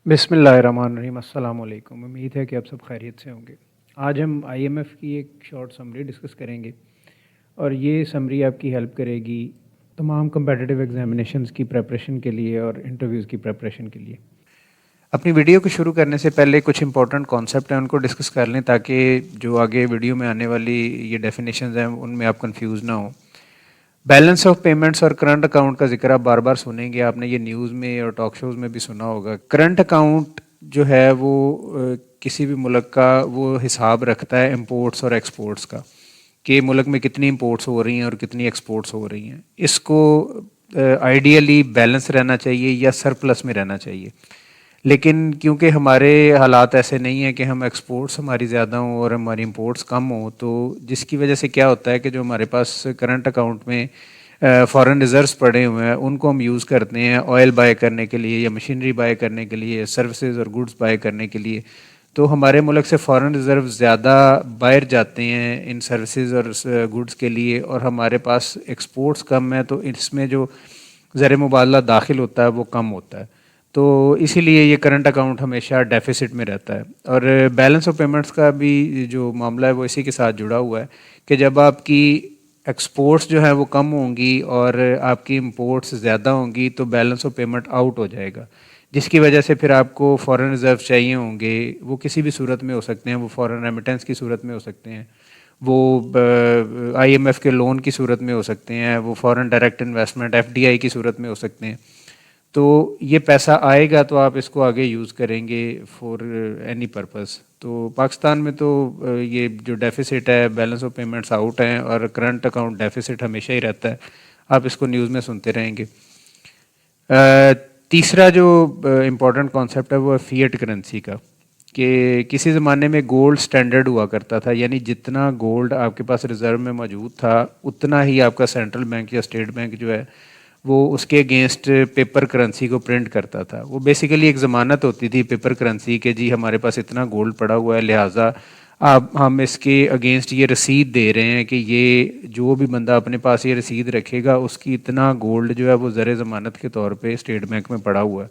بسم اللہ الرحمن الرحیم، السلام علیکم۔ امید ہے کہ آپ سب خیریت سے ہوں گے۔ آج ہم آئی ایم ایف کی ایک شارٹ سمری ڈسکس کریں گے، اور یہ سمری آپ کی ہیلپ کرے گی تمام کمپیٹیٹیو ایگزامینیشنز کی پریپریشن کے لیے اور انٹرویوز کی پریپریشن کے لیے۔ اپنی ویڈیو کو شروع کرنے سے پہلے کچھ امپورٹنٹ کانسیپٹ ہیں ان کو ڈسکس کر لیں تاکہ جو آگے ویڈیو میں آنے والی یہ ڈیفینیشنز ہیں ان میں آپ کنفیوز نہ ہوں۔ بیلنس آف پیمنٹس اور کرنٹ اکاؤنٹ کا ذکر آپ بار بار سنیں گے، آپ نے یہ نیوز میں اور ٹاک شوز میں بھی سنا ہوگا۔ کرنٹ اکاؤنٹ جو ہے وہ کسی بھی ملک کا وہ حساب رکھتا ہے امپورٹس اور ایکسپورٹس کا، کہ ملک میں کتنی امپورٹس ہو رہی ہیں اور کتنی ایکسپورٹس ہو رہی ہیں۔ اس کو آئیڈیلی بیلنس رہنا چاہیے یا سرپلس میں رہنا چاہیے، لیکن کیونکہ ہمارے حالات ایسے نہیں ہیں کہ ہم ایکسپورٹس ہماری زیادہ ہوں اور ہماری امپورٹس کم ہوں، تو جس کی وجہ سے کیا ہوتا ہے کہ جو ہمارے پاس کرنٹ اکاؤنٹ میں فارن ریزروز پڑے ہوئے ہیں ان کو ہم یوز کرتے ہیں آئل بائی کرنے کے لیے یا مشینری بائی کرنے کے لیے، سروسز اور گڈس بائی کرنے کے لیے۔ تو ہمارے ملک سے فارن ریزرو زیادہ باہر جاتے ہیں ان سروسز اور گڈس کے لیے، اور ہمارے پاس ایکسپورٹس کم ہیں، تو اس میں جو زر مبادلہ داخل ہوتا ہے وہ کم ہوتا ہے۔ تو اسی لیے یہ کرنٹ اکاؤنٹ ہمیشہ ڈیفیسٹ میں رہتا ہے۔ اور بیلنس آف پیمنٹس کا بھی جو معاملہ ہے وہ اسی کے ساتھ جڑا ہوا ہے کہ جب آپ کی ایکسپورٹس جو ہے وہ کم ہوں گی اور آپ کی امپورٹس زیادہ ہوں گی تو بیلنس آف پیمنٹ آؤٹ ہو جائے گا، جس کی وجہ سے پھر آپ کو فارن ریزرو چاہیے ہوں گے۔ وہ کسی بھی صورت میں ہو سکتے ہیں، وہ فارن ریمیٹنس کی صورت میں ہو سکتے ہیں، وہ آئی ایم ایف کے لون کی صورت میں ہو سکتے ہیں، وہ foreign direct investment F D I کی صورت میں ہو سکتے ہیں۔ تو یہ پیسہ آئے گا تو آپ اس کو آگے یوز کریں گے فور اینی پرپز۔ تو پاکستان میں تو یہ جو ڈیفیسٹ ہے، بیلنس آف پیمنٹس آؤٹ ہیں اور کرنٹ اکاؤنٹ ڈیفیسٹ ہمیشہ ہی رہتا ہے، آپ اس کو نیوز میں سنتے رہیں گے۔ تیسرا جو امپورٹنٹ کانسیپٹ ہے وہ فیٹ کرنسی کا، کہ کسی زمانے میں گولڈ سٹینڈرڈ ہوا کرتا تھا، یعنی جتنا گولڈ آپ کے پاس ریزرو میں موجود تھا اتنا ہی آپ کا سینٹرل بینک یا اسٹیٹ بینک جو ہے وہ اس کے اگینسٹ پیپر کرنسی کو پرنٹ کرتا تھا۔ وہ بیسیکلی ایک ضمانت ہوتی تھی پیپر کرنسی کہ جی ہمارے پاس اتنا گولڈ پڑا ہوا ہے، لہٰذا ہم اس کے اگینسٹ یہ رسید دے رہے ہیں کہ یہ جو بھی بندہ اپنے پاس یہ رسید رکھے گا اس کی اتنا گولڈ جو ہے وہ زر ضمانت کے طور پہ اسٹیٹ بینک میں پڑا ہوا ہے،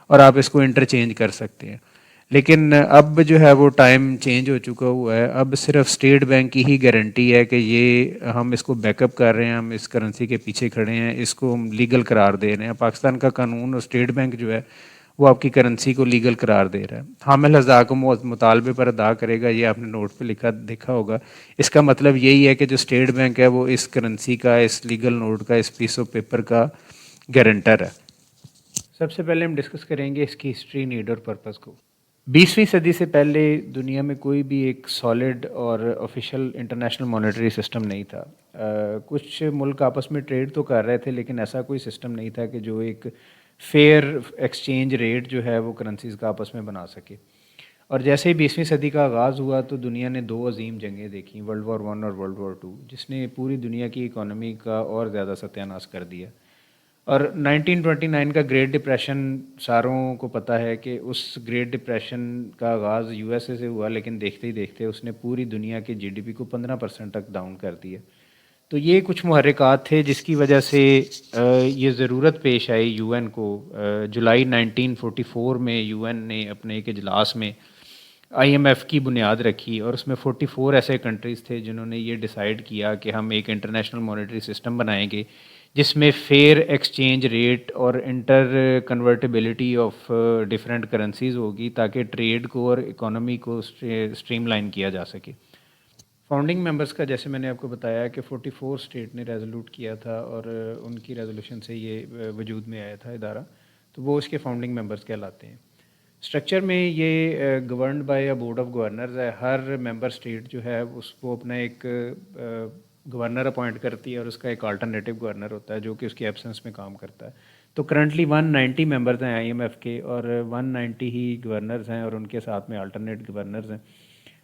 اور آپ اس کو انٹرچینج کر سکتے ہیں۔ لیکن اب جو ہے وہ ٹائم چینج ہو چکا ہوا ہے، اب صرف اسٹیٹ بینک کی ہی گارنٹی ہے کہ یہ ہم اس کو بیک اپ کر رہے ہیں، ہم اس کرنسی کے پیچھے کھڑے ہیں، اس کو ہم لیگل قرار دے رہے ہیں۔ پاکستان کا قانون اور اسٹیٹ بینک جو ہے وہ آپ کی کرنسی کو لیگل قرار دے رہا ہے۔ حامل حقوق مطالبے پر ادا کرے گا، یہ آپ نے نوٹ پہ لکھا دیکھا ہوگا۔ اس کا مطلب یہی ہے کہ جو اسٹیٹ بینک ہے وہ اس کرنسی کا، اس لیگل نوٹ کا، اس پیس آف پیپر کا گارنٹر ہے۔ سب سے پہلے ہم ڈسکس کریں گے اس کی ہسٹری، نیڈ اور پرپس کو۔ 20ویں صدی سے پہلے دنیا میں کوئی بھی ایک سالڈ اور آفیشیل انٹرنیشنل مانیٹری سسٹم نہیں تھا۔ کچھ ملک آپس میں ٹریڈ تو کر رہے تھے، لیکن ایسا کوئی سسٹم نہیں تھا کہ جو ایک فیئر ایکسچینج ریٹ جو ہے وہ کرنسیز کا آپس میں بنا سکے۔ اور جیسے ہی 20ویں صدی کا آغاز ہوا تو دنیا نے دو عظیم جنگیں دیکھیں، ورلڈ وار 1 اور ورلڈ وار 2، جس نے پوری دنیا کی اکانومی کا اور زیادہ ستیہ ناش کر دیا۔ اور 1929 کا گریٹ ڈپریشن ساروں کو پتہ ہے کہ اس گریٹ ڈپریشن کا آغاز یو ایس اے سے ہوا، لیکن دیکھتے ہی دیکھتے اس نے پوری دنیا کے جی ڈی پی کو 15% تک ڈاؤن کر دیا۔ تو یہ کچھ محرکات تھے جس کی وجہ سے یہ ضرورت پیش آئی یو این کو۔ جولائی 1944 میں یو این نے اپنے ایک اجلاس میں آئی ایم ایف کی بنیاد رکھی، اور اس میں 44 ایسے کنٹریز تھے جنہوں نے یہ ڈیسائیڈ کیا کہ ہم ایک انٹرنیشنل مانیٹری سسٹم بنائیں گے جس میں فیئر ایکسچینج ریٹ اور inter convertibility of different currencies ہوگی، تاکہ ٹریڈ کو اور اکانومی کو اسٹریم لائن کیا جا سکے۔ فاؤنڈنگ ممبرس کا جیسے میں نے آپ کو بتایا کہ 44 اسٹیٹ نے ریزولوٹ کیا تھا، اور ان کی ریزولوشن سے یہ وجود میں آیا تھا ادارہ، تو وہ اس کے فاؤنڈنگ ممبرس کہلاتے ہیں۔ اسٹرکچر میں یہ governed by a board of governors ہے۔ ہر ممبر اسٹیٹ جو ہے اس کو اپنا ایک گورنر اپوائنٹ کرتی ہے، اور اس کا ایک آلٹرنیٹیو گورنر ہوتا ہے جو کہ اس کی ایبسنس میں کام کرتا ہے۔ تو کرنٹلی 190 ممبرز ہیں آئی ایم ایف کے، اور 190 ہی گورنرز ہیں، اور ان کے ساتھ میں آلٹرنیٹ گورنرز ہیں۔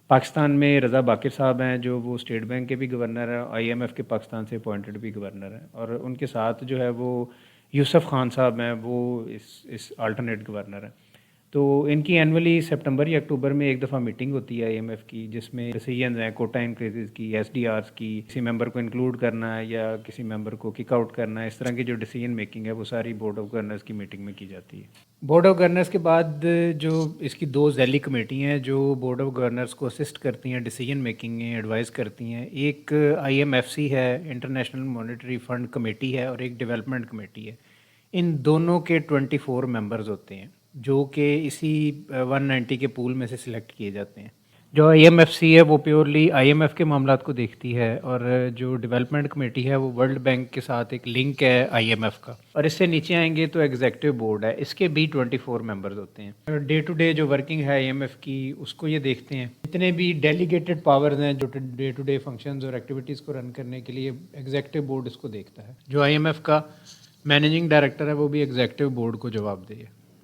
پاکستان میں رضا باقر صاحب ہیں جو وہ اسٹیٹ بینک کے بھی گورنر ہیں، آئی ایم ایف کے پاکستان سے اپوائنٹڈ بھی گورنر ہیں، اور ان کے ساتھ جو ہے وہ یوسف خان صاحب ہیں، وہ اس آلٹرنیٹ گورنر ہیں۔ تو ان کی اینولی سپٹمبر یا اکتوبر میں ایک دفعہ میٹنگ ہوتی ہے IMF کی، جس میں ڈیسیجنز ہیں کوٹا انکریزز کی، SDRs کی، کسی ممبر کو انکلوڈ کرنا ہے یا کسی ممبر کو کک آؤٹ کرنا ہے، اس طرح کی جو ڈیسیجن میکنگ ہے وہ ساری بورڈ آف گورنرز کی میٹنگ میں کی جاتی ہے۔ بورڈ آف گورنرز کے بعد جو اس کی 2 ذیلی کمیٹی ہیں جو بورڈ آف گورنرز کو اسسٹ کرتی ہیں ڈیسیجن میکنگ میں، ایڈوائز کرتی ہیں، ایک IMFC ہے، انٹرنیشنل مانیٹری فنڈ کمیٹی ہے، اور ایک ڈیولپمنٹ کمیٹی ہے۔ ان دونوں کے 24 ممبرز ہوتے ہیں جو کہ اسی 190 کے پول میں سے سلیکٹ کیے جاتے ہیں۔ جو IMFC ہے وہ پیورلی IMF کے معاملات کو دیکھتی ہے، اور جو ڈیولپمنٹ کمیٹی ہے وہ ورلڈ بینک کے ساتھ ایک لنک ہے IMF کا، اور اس سے نیچے آئیں گے تو ایگزیکٹو بورڈ ہے، اس کے بھی 24 ممبرز ہوتے ہیں۔ ڈے ٹو ڈے جو ورکنگ ہے IMF کی اس کو یہ دیکھتے ہیں، جتنے بھی ڈیلیگیٹڈ پاورز ہیں جو ڈے ٹو ڈے فنکشنز اور ایکٹیویٹیز کو رن کرنے کے لیے ایگزیکٹو بورڈ اس کو دیکھتا ہے۔ جو IMF کا مینیجنگ ڈائریکٹر ہے وہ بھی ایگزیکٹو بورڈ کو جواب دے۔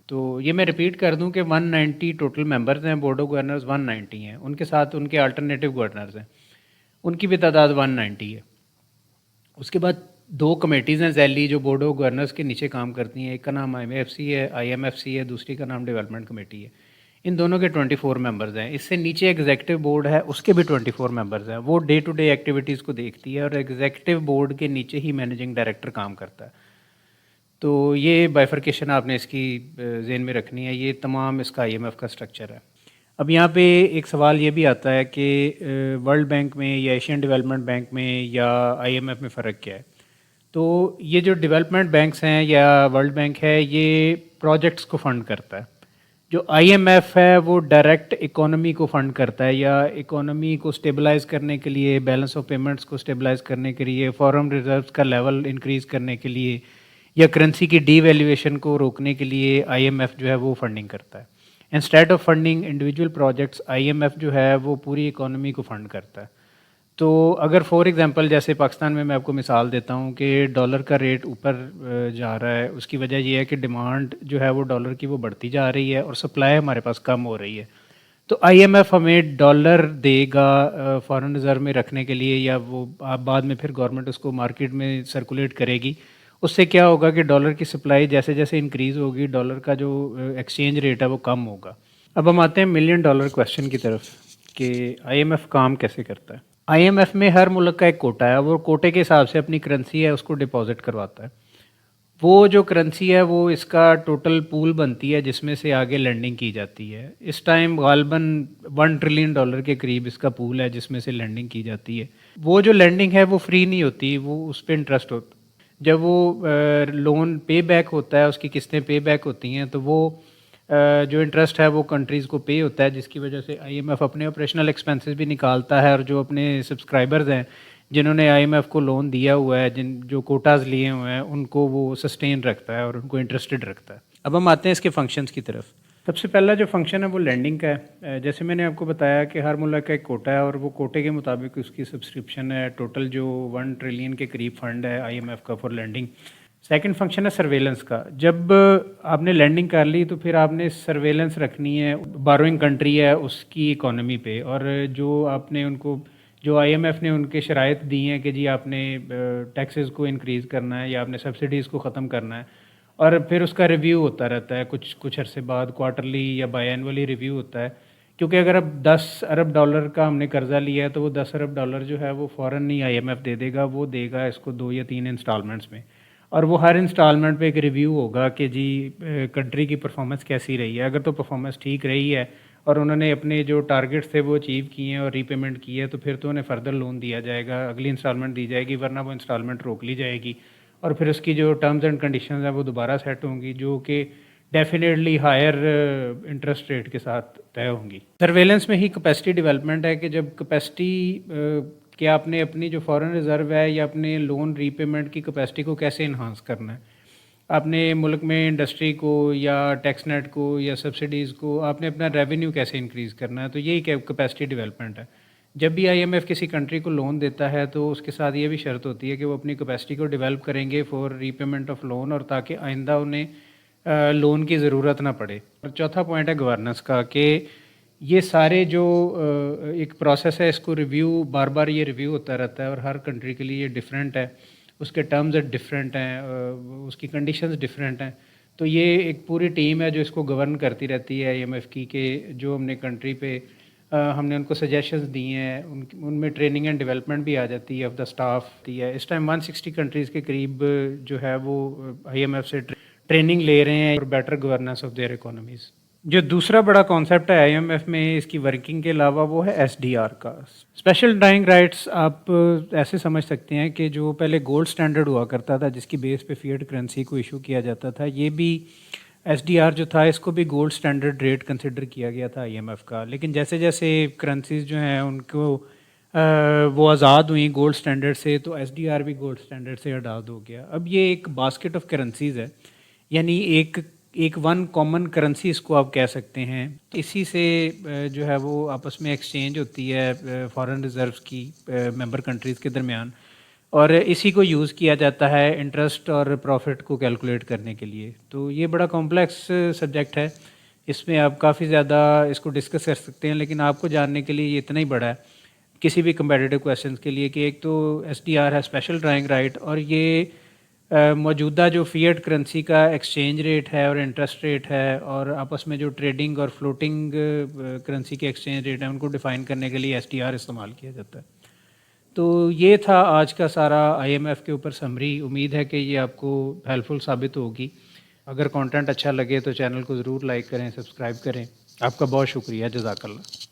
تو یہ میں ریپیٹ کر دوں کہ 190 ٹوٹل ممبرز ہیں، بورڈ آف گورنرز 190 ہیں، ان کے ساتھ ان کے الٹرنیٹیو گورنرز ہیں، ان کی بھی تعداد 190 ہے۔ اس کے بعد 2 کمیٹیز ہیں ذیلی جو بورڈ آف گورنرز کے نیچے کام کرتی ہیں، ایک کا نام IMFC ہے، دوسری کا نام ڈیولپمنٹ کمیٹی ہے۔ ان دونوں کے 24 ممبرز ہیں۔ اس سے نیچے ایگزیکٹو بورڈ ہے، اس کے بھی 24 ممبرز ہیں، وہ ڈے ٹو ڈے ایکٹیویٹیز کو دیکھتی ہے، اور ایگزیکٹو بورڈ کے نیچے ہی مینیجنگ ڈائریکٹر کام کرتا ہے۔ تو یہ بائفرکیشن آپ نے اس کی ذہن میں رکھنی ہے، یہ تمام اس کا IMF کا سٹرکچر ہے۔ اب یہاں پہ ایک سوال یہ بھی آتا ہے کہ ورلڈ بینک میں یا ایشین ڈیولپمنٹ بینک میں یا IMF میں فرق کیا ہے؟ تو یہ جو ڈیولپمنٹ بینکس ہیں یا ورلڈ بینک ہے یہ پروجیکٹس کو فنڈ کرتا ہے، جو IMF ہے وہ ڈائریکٹ اکانومی کو فنڈ کرتا ہے، یا اکانومی کو سٹیبلائز کرنے کے لیے، بیلنس آف پیمنٹس کو سٹیبلائز کرنے کے لیے، فارن ریزروز کا لیول انکریز کرنے کے لیے، یا کرنسی کی ڈی ویلیویشن کو روکنے کے لیے IMF جو ہے وہ فنڈنگ کرتا ہے۔ Instead of funding individual projects, IMF جو ہے وہ پوری اکانومی کو فنڈ کرتا ہے۔ تو اگر فار ایگزامپل جیسے پاکستان میں آپ کو مثال دیتا ہوں کہ ڈالر کا ریٹ اوپر جا رہا ہے، اس کی وجہ یہ ہے کہ ڈیمانڈ جو ہے وہ ڈالر کی وہ بڑھتی جا رہی ہے اور سپلائی ہمارے پاس کم ہو رہی ہے، تو IMF ہمیں ڈالر دے گا فارن ریزرو میں رکھنے کے لیے، یا وہ بعد میں پھر گورنمنٹ اس کو مارکیٹ میں سرکولیٹ کرے گی۔ اس سے کیا ہوگا کہ ڈالر کی سپلائی جیسے جیسے انکریز ہوگی، ڈالر کا جو ایکسچینج ریٹ ہے وہ کم ہوگا۔ اب ہم آتے ہیں ملین ڈالر کویسچن کی طرف کہ IMF کام کیسے کرتا ہے۔ IMF میں ہر ملک کا ایک کوٹا ہے، وہ کوٹے کے حساب سے اپنی کرنسی ہے اس کو ڈپازٹ کرواتا ہے۔ وہ جو کرنسی ہے وہ اس کا ٹوٹل پول بنتی ہے جس میں سے آگے لینڈنگ کی جاتی ہے۔ اس ٹائم غالباً $1 ٹریلین کے قریب اس کا پول ہے جس میں سے لینڈنگ کی جاتی ہے۔ وہ جو لینڈنگ ہے وہ فری نہیں ہوتی، وہ اس پہ انٹرسٹ ہوتا ہے۔ جب وہ لون پے بیک ہوتا ہے، اس کی قسطیں پے بیک ہوتی ہیں، تو وہ جو انٹرسٹ ہے وہ کنٹریز کو پے ہوتا ہے، جس کی وجہ سے IMF اپنے آپریشنل ایکسپنسز بھی نکالتا ہے، اور جو اپنے سبسکرائبرز ہیں جنہوں نے IMF کو لون دیا ہوا ہے، جو کوٹاز لیے ہوئے ہیں، ان کو وہ سسٹین رکھتا ہے اور ان کو انٹرسٹڈ رکھتا ہے۔ اب ہم آتے ہیں اس کے فنکشنز کی طرف۔ سب سے پہلا جو فنکشن ہے وہ لینڈنگ کا ہے۔ جیسے میں نے آپ کو بتایا کہ ہر ملک کا ایک کوٹا ہے، اور وہ کوٹے کے مطابق اس کی سبسکرپشن ہے۔ ٹوٹل جو 1 ٹریلین کے قریب فنڈ ہے IMF کا فار لینڈنگ۔ سیکنڈ فنکشن ہے سرویلنس کا۔ جب آپ نے لینڈنگ کر لی تو پھر آپ نے سرویلنس رکھنی ہے باروئنگ کنٹری ہے اس کی اکانومی پہ، اور جو آپ نے ان کو جو IMF نے ان کے شرائط دی ہیں کہ جی آپ نے ٹیکسز کو انکریز کرنا ہے یا آپ نے سبسڈیز کو ختم کرنا ہے، اور پھر اس کا ریویو ہوتا رہتا ہے کچھ عرصے بعد، کوارٹرلی یا بائی اینولی ریویو ہوتا ہے، کیونکہ اگر اب $10 ارب کا ہم نے قرضہ لیا ہے تو وہ $10 ارب جو ہے وہ فوراً نہیں IMF دے دے گا، وہ دے گا اس کو 2 یا 3 انسٹالمنٹس میں، اور وہ ہر انسٹالمنٹ پہ ایک ریویو ہوگا کہ جی کنٹری کی پرفارمنس کیسی رہی ہے۔ اگر تو پرفارمنس ٹھیک رہی ہے اور انہوں نے اپنے جو ٹارگیٹس تھے وہ اچیو کیے ہیں اور ری پیمنٹ کی ہے، تو پھر تو انہیں فردر لون دیا جائے گا، اگلی انسٹالمنٹ دی جائے گی، ورنہ وہ انسٹالمنٹ روک لی جائے گی، اور پھر اس کی جو ٹرمز اینڈ کنڈیشنز ہیں وہ دوبارہ سیٹ ہوں گی، جو کہ ڈیفینیٹلی ہائر انٹرسٹ ریٹ کے ساتھ طے ہوں گی۔ سرویلنس میں ہی کیپیسٹی ڈیولپمنٹ ہے کہ جب کیپیسٹی کہ آپ نے اپنی جو فارن ریزرو ہے یا اپنے لون ری پیمنٹ کی کیپیسٹی کو کیسے انہانس کرنا ہے، آپ نے ملک میں انڈسٹری کو یا ٹیکس نیٹ کو یا سبسڈیز کو آپ نے اپنا ریونیو کیسے انکریز کرنا ہے، تو یہی کیپیسٹی ڈیولپمنٹ ہے۔ جب بھی IMF کسی کنٹری کو لون دیتا ہے تو اس کے ساتھ یہ بھی شرط ہوتی ہے کہ وہ اپنی کیپیسٹی کو ڈیولپ کریں گے for repayment of loan, اور تاکہ آئندہ انہیں لون کی ضرورت نہ پڑے۔ اور چوتھا پوائنٹ ہے گورننس کا، کہ یہ سارے جو ایک پروسیس ہے اس کو ریویو بار بار یہ ریویو ہوتا رہتا ہے، اور ہر کنٹری کے لیے یہ ڈفرینٹ ہے، اس کے ٹرمز ڈفرینٹ ہیں، اس کی کنڈیشنز ڈفرینٹ ہیں، تو یہ ایک پوری ٹیم ہے جو اس کو گورن کرتی رہتی ہے IMF کی، کہ جو ہم نے کنٹری پہ ہم نے ان کو سجیشنز دی ہیں، ان میں ٹریننگ اینڈ ڈیولپمنٹ بھی آ جاتی ہے آف دا اسٹاف دی ہے. اس ٹائم 160 کنٹریز کے قریب جو ہے وہ IMF سے ٹریننگ لے رہے ہیں اور better governance of their economies. جو دوسرا بڑا کانسیپٹ ہے IMF میں اس کی ورکنگ کے علاوہ وہ ہے SDR کا. اسپیشل ڈرائنگ رائٹس آپ ایسے سمجھ سکتے ہیں کہ جو پہلے گولڈ سٹینڈرڈ ہوا کرتا تھا جس کی بیس پہ فیٹ کرنسی کو ایشو کیا جاتا تھا، یہ بھی SDR جو تھا اس کو بھی گولڈ سٹینڈرڈ ریٹ کنسیڈر کیا گیا تھا IMF کا. لیکن جیسے جیسے کرنسیز جو ہیں ان کو وہ آزاد ہوئیں گولڈ سٹینڈرڈ سے، تو SDR بھی گولڈ سٹینڈرڈ سے آزاد ہو گیا. اب یہ ایک باسکٹ آف کرنسیز ہے، یعنی ایک ون کامن کرنسی اس کو آپ کہہ سکتے ہیں. اسی سے جو ہے وہ آپس میں ایکسچینج ہوتی ہے فارن ریزروز کی ممبر کنٹریز کے درمیان، اور اسی کو یوز کیا جاتا ہے انٹرسٹ اور پروفٹ کو کیلکولیٹ کرنے کے لیے. تو یہ بڑا کمپلیکس سبجیکٹ ہے، اس میں آپ کافی زیادہ اس کو ڈسکس کر سکتے ہیں، لیکن آپ کو جاننے کے لیے یہ اتنا ہی بڑا ہے کسی بھی کمپیٹیٹیو کویسچنس کے لیے کہ ایک تو SDR ہے اسپیشل ڈرائنگ رائٹ، اور یہ موجودہ جو فیٹ کرنسی کا ایکسچینج ریٹ ہے اور انٹرسٹ ریٹ ہے، اور آپس میں جو ٹریڈنگ اور فلوٹنگ کرنسی کے ایکسچینج ریٹ ہیں ان کو ڈیفائن کرنے کے لیے SDR استعمال کیا جاتا ہے. تو یہ تھا آج کا سارا IMF کے اوپر سمری. امید ہے کہ یہ آپ کو ہیلپ فل ثابت ہوگی. اگر کانٹینٹ اچھا لگے تو چینل کو ضرور لائک کریں، سبسکرائب کریں. آپ کا بہت شکریہ، جزاک اللہ.